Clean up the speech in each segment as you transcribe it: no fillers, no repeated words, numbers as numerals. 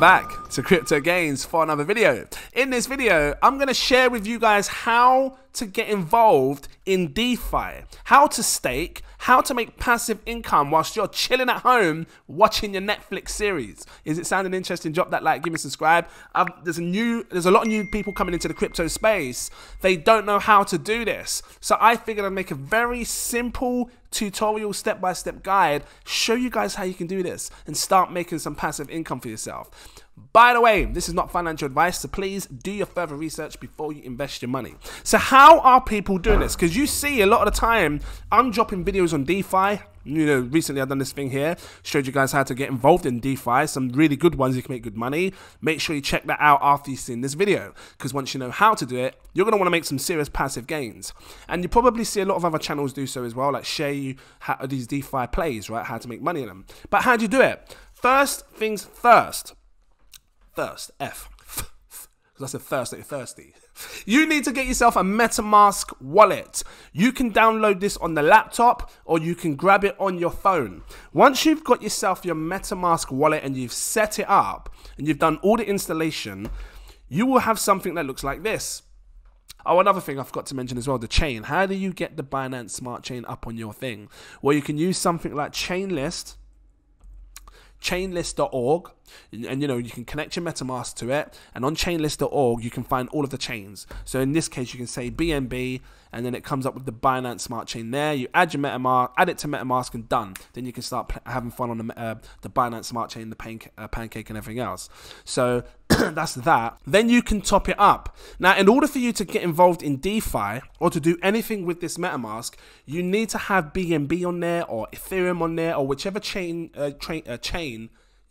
Welcome back to CryptoGains for another video. In this video, I'm going to share with you guys how to get involved in DeFi, how to stake, how to make passive income whilst you're chilling at home watching your Netflix series. Is it sounding interesting? Drop that like, give me a subscribe. There's a lot of new people coming into the crypto space. They don't know how to do this. So I figured I'd make a very simple tutorial, step-by-step guide, show you guys how you can do this and start making some passive income for yourself. By the way, this is not financial advice, so please do your further research before you invest your money. So how are people doing this? Because you see a lot of the time, I'm dropping videos on DeFi. You know, recently I've done this thing here, showed you guys how to get involved in DeFi, some really good ones you can make good money. Make sure you check that out after you've seen this video, because once you know how to do it, you're going to want to make some serious passive gains. And you probably see a lot of other channels do so as well, like share you how these DeFi plays, right, how to make money in them. But how do you do it? First things first. Because I said thirst, like you're thirsty. You need to get yourself a MetaMask wallet. You can download this on the laptop or you can grab it on your phone. Once you've got yourself your MetaMask wallet and you've set it up and you've done all the installation, you will have something that looks like this. Oh, another thing I forgot to mention as well, the chain. How do you get the Binance Smart Chain up on your thing? Well, you can use something like chainlist.org, and you know, you can connect your MetaMask to it, and on chainlist.org you can find all of the chains. So in this case you can say BNB, and then it comes up with the Binance Smart Chain there. You add your MetaMask, add it to MetaMask, and done. Then you can start having fun on the Binance Smart Chain, the pancake and everything else. So that's that. Then you can top it up. Now, in order for you to get involved in DeFi or to do anything with this MetaMask, you need to have BNB on there or Ethereum on there or whichever chain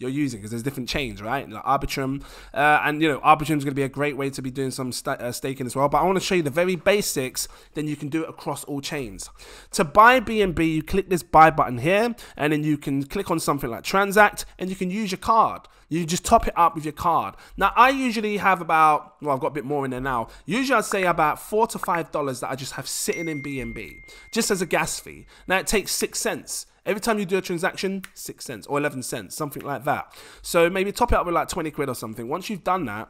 you're using, because there's different chains, right? Like Arbitrum, and you know, Arbitrum is going to be a great way to be doing some staking as well. But I want to show you the very basics. Then you can do it across all chains. To buy BNB, you click this buy button here, and then you can click on something like transact, and you can use your card. You just top it up with your card. Now, I usually have about, well, I've got a bit more in there now. Usually I'd say about $4 to $5 that I just have sitting in BNB, just as a gas fee. Now, it takes 6 cents. Every time you do a transaction, 6 cents or 11 cents, something like that. So maybe top it up with like 20 quid or something. Once you've done that,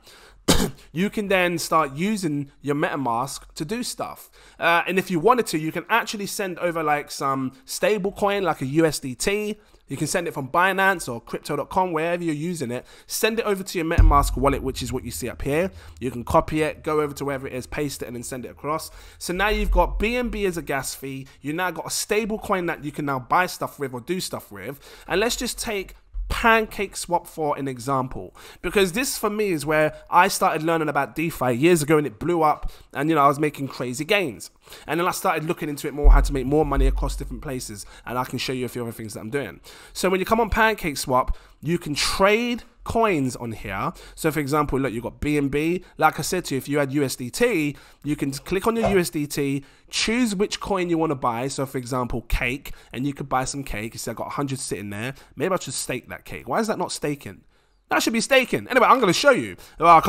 you can then start using your MetaMask to do stuff. And if you wanted to, you can actually send over like some stable coin, like a USDT. You can send it from Binance or crypto.com, wherever you're using it. Send it over to your MetaMask wallet, which is what you see up here. You can copy it, go over to wherever it is, paste it, and then send it across. So now you've got BNB as a gas fee. You now got a stable coin that you can now buy stuff with or do stuff with. And let's just take PancakeSwap for an example, because this for me is where I started learning about DeFi years ago, and it blew up, and you know, I was making crazy gains. And then I started looking into it more, how to make more money across different places, and I can show you a few other things that I'm doing. So when you come on PancakeSwap, you can trade coins on here. So for example, look, you've got BNB. Like I said to you, if you had USDT, you can click on your USDT, choose which coin you want to buy. So for example, cake, and you could buy some cake. You see, I've got 100 sitting there. Maybe I should stake that cake. Why is that not staking? That should be staking. Anyway, I'm going to show you. Well, I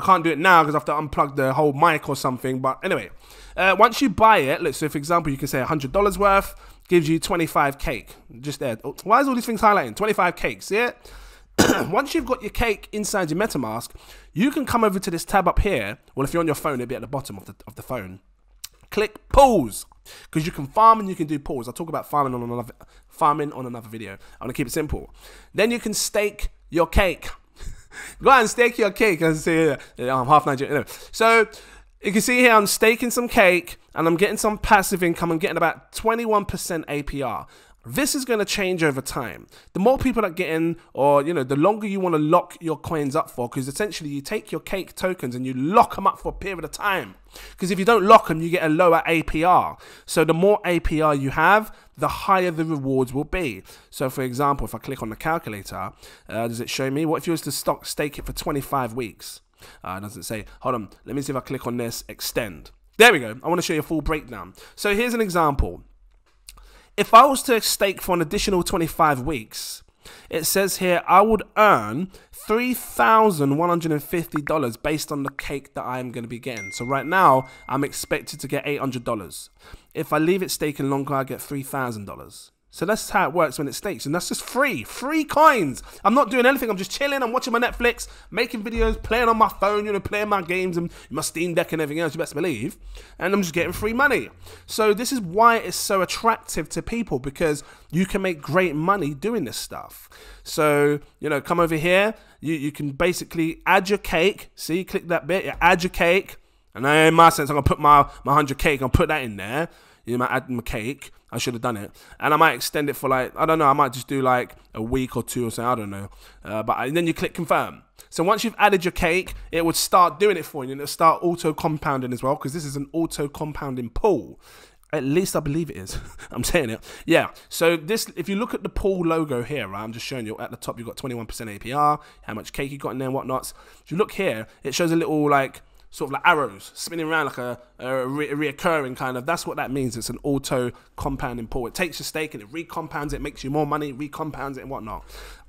can't do it now because I have to unplug the whole mic or something. But anyway, once you buy it, let's say for example, you can say $100 worth, gives you 25 cake. Just there. Oh, why is all these things highlighting? 25 cakes, see it? Once you've got your cake inside your MetaMask, you can come over to this tab up here. Well, if you're on your phone, it'll be at the bottom of the phone. Click pause, because you can farm and you can do pause. I'll talk about farming on another video. I want to keep it simple. Then you can stake your cake. Go out and stake your cake. As I say, I'm half Nigerian. Anyway, so you can see here I'm staking some cake and I'm getting some passive income. I'm getting about 21% APR. This is going to change over time. The more people that get in, or you know, the longer you want to lock your coins up for, because essentially you take your cake tokens and you lock them up for a period of time. Because if you don't lock them, you get a lower APR. So the more APR you have, the higher the rewards will be. So for example, if I click on the calculator, does it show me? What if you was to stake it for 25 weeks? It doesn't say. Hold on. Let me see if I click on this, extend. There we go. I want to show you a full breakdown. So here's an example. If I was to stake for an additional 25 weeks, it says here I would earn $3,150 based on the cake that I'm going to be getting. So right now, I'm expected to get $800. If I leave it staking longer, I get $3,000. So that's how it works when it stakes. And that's just free coins. I'm not doing anything. I'm just chilling. I'm watching my Netflix, making videos, playing on my phone, you know, playing my games and my Steam Deck and everything else, you best believe. And I'm just getting free money. So this is why it's so attractive to people, because you can make great money doing this stuff. So, you know, come over here. You can basically add your cake. See, click that bit. You add your cake. And in my sense, I'm going to put my 100 cake. I'll put that in there. You might add my cake. I should have done it. And I might extend it for like, I don't know, I might just do like a week or two or so, I don't know. And then you click confirm. So once you've added your cake, it would start doing it for you, and it'll start auto-compounding as well, because this is an auto-compounding pool. At least I believe it is. I'm saying it. Yeah. So this, if you look at the pool logo here, right, I'm just showing you at the top, you've got 21% APR, how much cake you got in there and whatnots. If you look here, it shows a little like, sort of like arrows spinning around like a reoccurring kind of. That's what that means. It's an auto compounding pool. It takes your stake and it recompounds it, makes you more money, recompounds it and whatnot.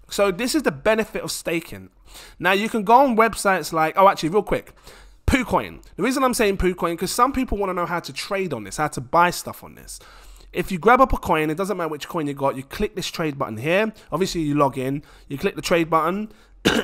So this is the benefit of staking. Now you can go on websites like, oh, actually real quick, PooCoin. The reason I'm saying PooCoin, because some people want to know how to trade on this, how to buy stuff on this. If you grab up a coin, it doesn't matter which coin you got, you click this trade button here. Obviously you log in, you click the trade button,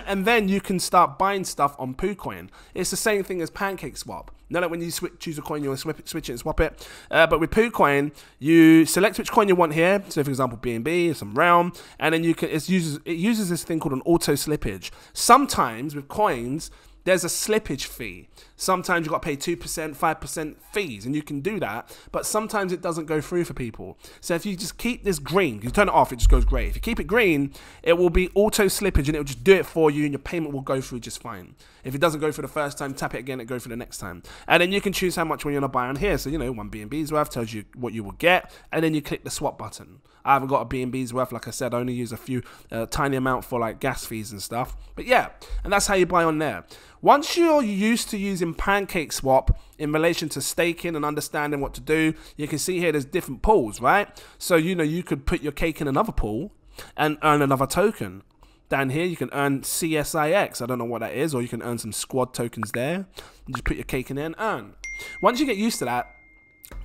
and then you can start buying stuff on PooCoin. It's the same thing as PancakeSwap. Now that when you choose a coin, you want to switch it and swap it. But with PooCoin, you select which coin you want here. So for example, BNB, some Realm, and then you can. It uses this thing called an auto slippage. Sometimes with coins, there's a slippage fee. Sometimes you've got to pay 2%, 5% fees, and you can do that, but sometimes it doesn't go through for people. So if you just keep this green, you turn it off, it just goes grey. If you keep it green, it will be auto slippage, and it will just do it for you, and your payment will go through just fine. If it doesn't go through the first time, tap it again, it goes for the next time. And then you can choose how much when you're going to buy on here. So, you know, 1 BNB's worth tells you what you will get, and then you click the swap button. I haven't got a BNB's worth, like I said, I only use a few, tiny amount for like gas fees and stuff. But yeah, and that's how you buy on there. Once you're used to using PancakeSwap in relation to staking and understanding what to do, you can see here there's different pools, right? So, you know, you could put your cake in another pool and earn another token. Down here, you can earn CSIX. I don't know what that is, or you can earn some squad tokens there. You just put your cake in there and earn. Once you get used to that,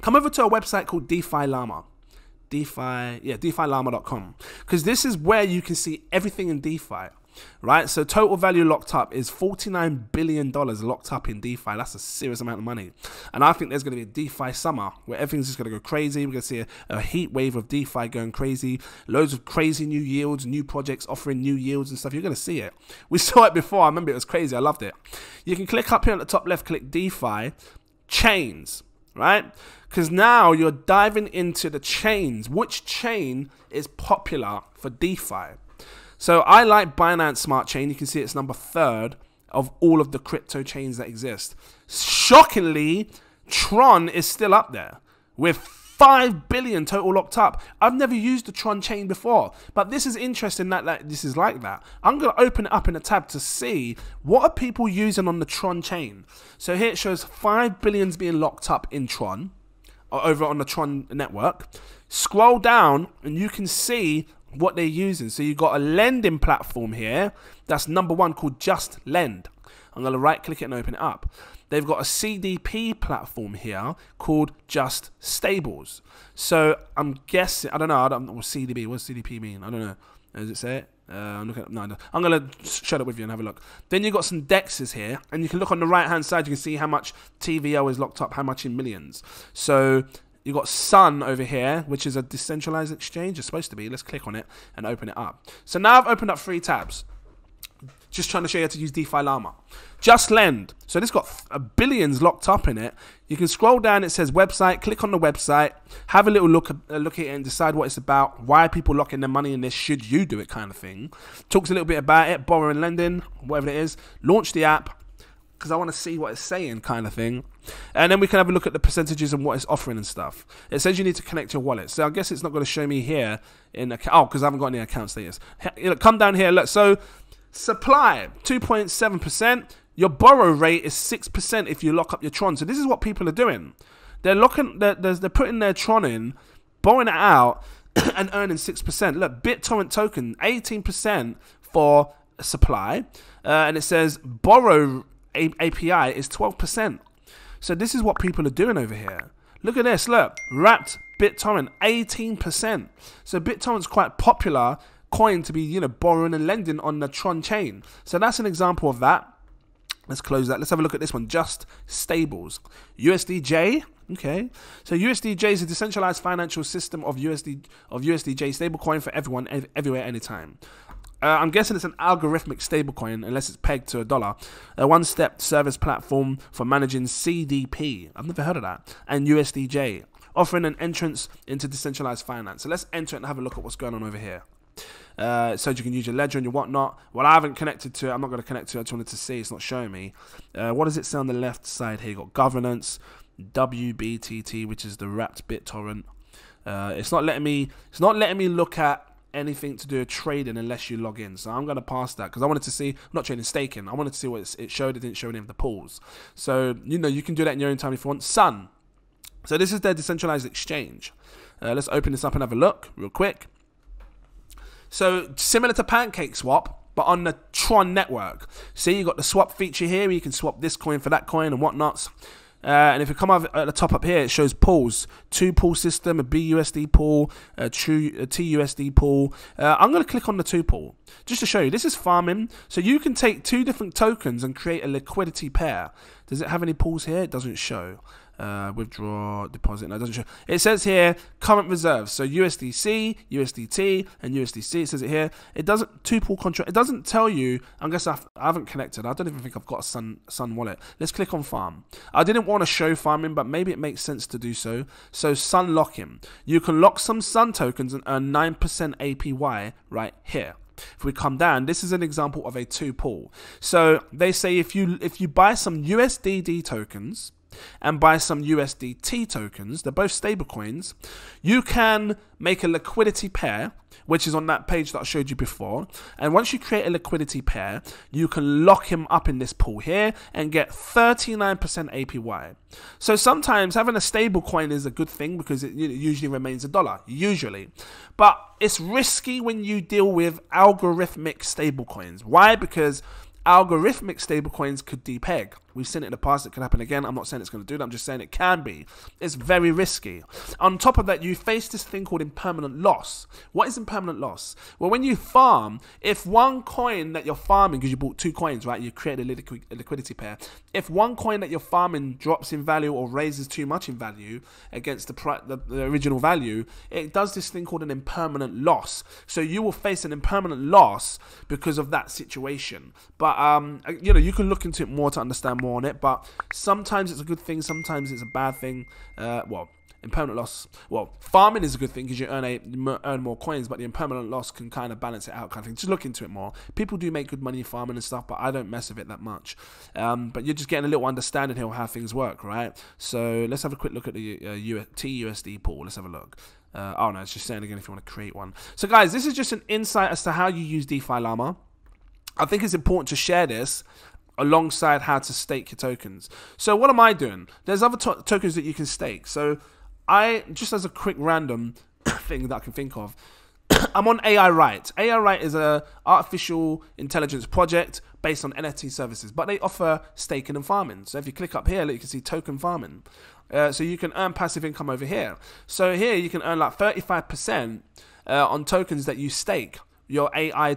come over to a website called DeFi Llama. DeFiLlama.com, because this is where you can see everything in DeFi, right? So total value locked up is $49 billion locked up in DeFi. That's a serious amount of money. And I think there's going to be a DeFi summer where everything's just going to go crazy. We're going to see a heat wave of DeFi going crazy. Loads of crazy new yields, new projects offering new yields and stuff. You're going to see it. We saw it before. I remember it was crazy. I loved it. You can click up here at the top left, click DeFi, chains, right? Because now you're diving into the chains. Which chain is popular for DeFi? So I like Binance Smart Chain. You can see it's number 3rd of all of the crypto chains that exist. Shockingly, Tron is still up there with 5 billion total locked up. I've never used the Tron chain before, but this is interesting that this is like that. I'm going to open it up in a tab to see what are people using on the Tron chain. So here it shows 5 billions being locked up in Tron, or over on the Tron network. Scroll down and you can see what they're using. So you've got a lending platform here that's number 1 called Just Lend. I'm going to right click it and open it up. They've got a CDP platform here called Just Stables. So I'm guessing, I don't know what CDP, what does CDP mean? I don't know. Does it say it? I'm looking at, no, I'm going to shut it with you and have a look. Then you've got some dexes here, and you can look on the right hand side, you can see how much TVO is locked up, how much in millions. So you've got Sun over here, which is a decentralized exchange. It's supposed to be. Let's click on it and open it up. So now I've opened up 3 tabs. Just trying to show you how to use DeFi Llama. Just Lend. So this got billions locked up in it. You can scroll down. It says website. Click on the website. Have a little look at it and decide what it's about. Why are people locking their money in this? Should you do it, kind of thing. Talks a little bit about it. Borrowing, lending, whatever it is. Launch the app because I want to see what it's saying, kind of thing. And then we can have a look at the percentages and what it's offering and stuff. It says you need to connect your wallet. So I guess it's not going to show me here in because I haven't got any account status. Come down here. Look. So supply 2.7%. Your borrow rate is 6% if you lock up your Tron. So this is what people are doing. They're putting their Tron in, borrowing it out, and earning 6%. Look, BitTorrent token 18% for supply, and it says borrow API is 12%. So this is what people are doing over here. Look at this. Look, wrapped BitTorrent, 18%. So BitTorrent's quite popular coin to be, you know, borrowing and lending on the Tron chain. So that's an example of that. Let's close that. Let's have a look at this one. Just Stables. USDJ. Okay. So USDJ is a decentralized financial system of USDJ stablecoin for everyone, everywhere, anytime. I'm guessing it's an algorithmic stablecoin unless it's pegged to $1. A one-step service platform for managing CDP. I've never heard of that. And USDJ, offering an entrance into decentralized finance. So let's enter it and have a look at what's going on over here. So you can use your ledger and your whatnot. Well, I haven't connected to it. I'm not going to connect to it. I just wanted to see. It's not showing me. What does it say on the left side here? You got governance, WBTT, which is the wrapped BitTorrent. It's not letting me look at anything to do with trading unless you log in. So I'm going to pass that because I wanted to see, not trading, staking. I wanted to see what it showed. It didn't show any of the pools. So, you know, you can do that in your own time if you want. Sun. So this is their decentralized exchange. Let's open this up and have a look real quick. So similar to PancakeSwap, but on the Tron network. See, you got the swap feature here where you can swap this coin for that coin and whatnots. And if you come up at the top up here, it shows pools. 2-pool system, a BUSD pool, a TUSD pool. I'm going to click on the 2-pool just to show you. This is farming. So you can take 2 different tokens and create a liquidity pair. Does it have any pools here? It doesn't show. Withdraw, deposit, no, it doesn't show. It says here current reserves, so USDC, USDT, and USDC. It says it here. It doesn't 2-pool contract. It doesn't tell you. I guess I haven't connected. I don't even think I've got a Sun wallet. Let's click on farm. I didn't want to show farming, but maybe it makes sense to do so. So Sun locking. You can lock some Sun tokens and earn 9% APY right here. If we come down, this is an example of a 2-pool. So they say if you buy some USDD tokens and buy some USDT tokens, they're both stable coins, you can make a liquidity pair, which is on that page that I showed you before. And once you create a liquidity pair, you can lock him up in this pool here and get 39% APY. So sometimes having a stable coin is a good thing because it usually remains $1, usually. But it's risky when you deal with algorithmic stable coins. Why? Because algorithmic stablecoins could depeg. We've seen it in the past. It can happen again. I'm not saying it's going to do that. I'm just saying it can be. It's very risky. On top of that, you face this thing called impermanent loss. What is impermanent loss? Well, when you farm, if one coin that you're farming, because you bought 2 coins, right? You create a liquidity pair. If one coin that you're farming drops in value or raises too much in value against the original value, it does this thing called an impermanent loss. So you will face an impermanent loss because of that situation. But you know, you can look into it more to understand more on it, but sometimes it's a good thing, sometimes it's a bad thing. Well, impermanent loss, well, farming is a good thing because you earn more coins, but the impermanent loss can kind of balance it out, kind of thing. Just look into it more. People do make good money farming and stuff, but I don't mess with it that much. But you're just getting a little understanding here of how things work, right? So let's have a quick look at the TUSD pool. Let's have a look. Oh no, it's just saying again if you want to create one. So guys, this is just an insight as to how you use DeFi Llama. I think it's important to share this alongside how to stake your tokens. So what am I doing? There's other tokens that you can stake. So I, just as a quick random thing that I can think of, I'm on AI Right. AI Right is a artificial intelligence project based on NFT services, but they offer staking and farming. So if you click up here, look, you can see token farming. So you can earn passive income over here. So here you can earn like 35% on tokens that you stake. Your AI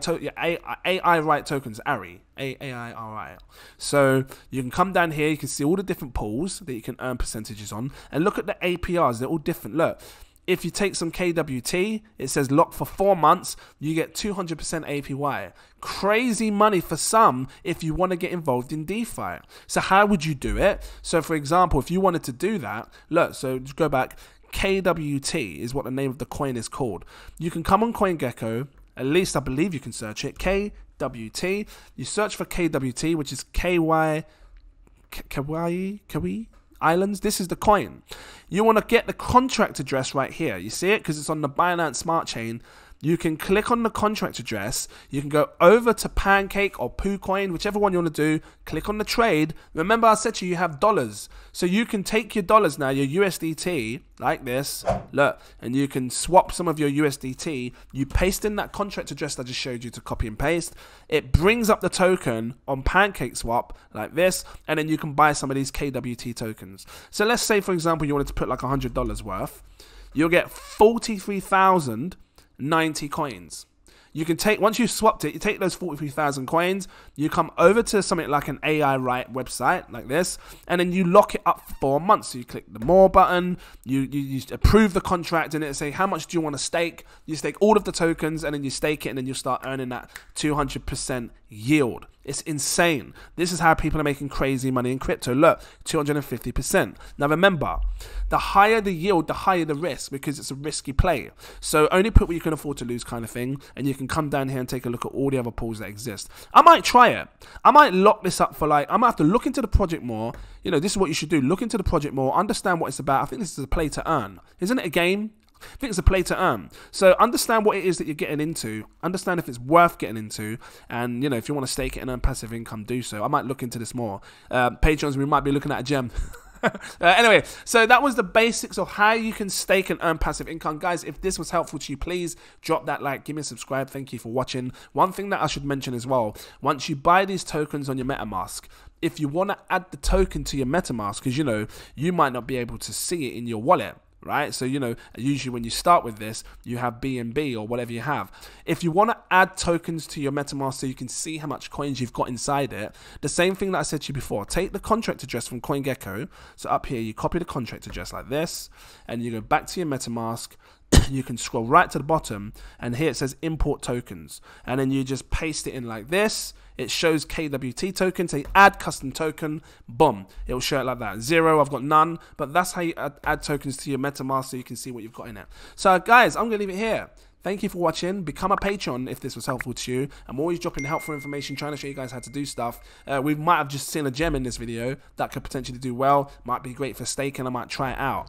Right tokens, ARI, AIRI. So you can come down here, you can see all the different pools that you can earn percentages on, and look at the APRs, they're all different. Look, if you take some KWT, it says lock for 4 months, you get 200% APY. Crazy money for some if you want to get involved in DeFi. So how would you do it? So for example, if you wanted to do that, look, so just go back, KWT is what the name of the coin is called. You can come on CoinGecko. At least I believe you can search it. KWT. You search for KWT, which is Kauai Islands. This is the coin. You want to get the contract address right here. You see it? Because it's on the Binance Smart Chain. You can click on the contract address. You can go over to Pancake or PooCoin, whichever one you want to do. Click on the trade. Remember I said to you have dollars. So you can take your dollars now, your USDT, like this. Look, and you can swap some of your USDT. You paste in that contract address that I just showed you to copy and paste. It brings up the token on PancakeSwap like this. And then you can buy some of these KWT tokens. So let's say, for example, you wanted to put like $100 worth. you'll get 43,090 coins. You can take, once you've swapped it, you take those 43,000 coins, you come over to something like an AI Write website like this, and then you lock it up for 4 months. So you click the more button, you approve the contract, and it'll say how much do you want to stake. You stake all of the tokens, and then you stake it, and then you start earning that 200% yield. It's insane. This is how people are making crazy money in crypto. Look, 250%. Now remember, the higher the yield, the higher the risk, because it's a risky play. So only put what you can afford to lose kind of thing, and you can come down here and take a look at all the other pools that exist. I might try it. I might lock this up for like, I might have to look into the project more. You know, this is what you should do. Look into the project more, understand what it's about. I think this is a play to earn. Isn't it a game? I think it's a play to earn. So understand what it is that you're getting into. Understand if it's worth getting into. And, you know, if you want to stake it and earn passive income, do so. I might look into this more. Patrons, we might be looking at a gem. Anyway, so that was the basics of how you can stake and earn passive income. Guys, if this was helpful to you, please drop that like, give me a subscribe. Thank you for watching. One thing that I should mention as well, once you buy these tokens on your MetaMask, if you want to add the token to your MetaMask, because, you know, you might not be able to see it in your wallet, right? So, you know, usually when you start with this, you have BNB or whatever you have. If you want to add tokens to your MetaMask so you can see how much coins you've got inside it, the same thing that I said to you before, take the contract address from CoinGecko. So up here, you copy the contract address like this, and you go back to your MetaMask. You can scroll right to the bottom, and here it says import tokens, and then you just paste it in like this. It shows KWT token, say add custom token, boom, it will show it like that. 0, I've got none, but that's how you add tokens to your MetaMask so you can see what you've got in it. So guys, I'm gonna leave it here. Thank you for watching. Become a patron if this was helpful to you. I'm always dropping helpful information, trying to show you guys how to do stuff. We might have just seen a gem in this video that could potentially do well. Might be great for staking. I might try it out.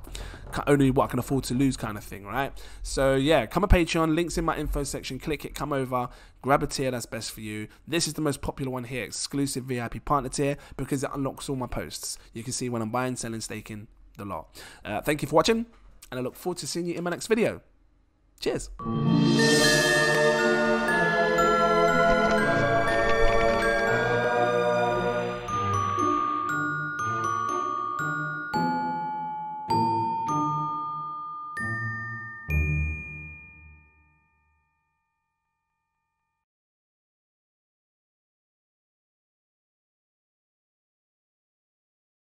Only what I can afford to lose kind of thing, right? So yeah, become a patron. Links in my info section. Click it, come over, grab a tier that's best for you. This is the most popular one here, exclusive VIP partner tier, because it unlocks all my posts. You can see when I'm buying, selling, staking, the lot. Thank you for watching, and I look forward to seeing you in my next video. Cheers.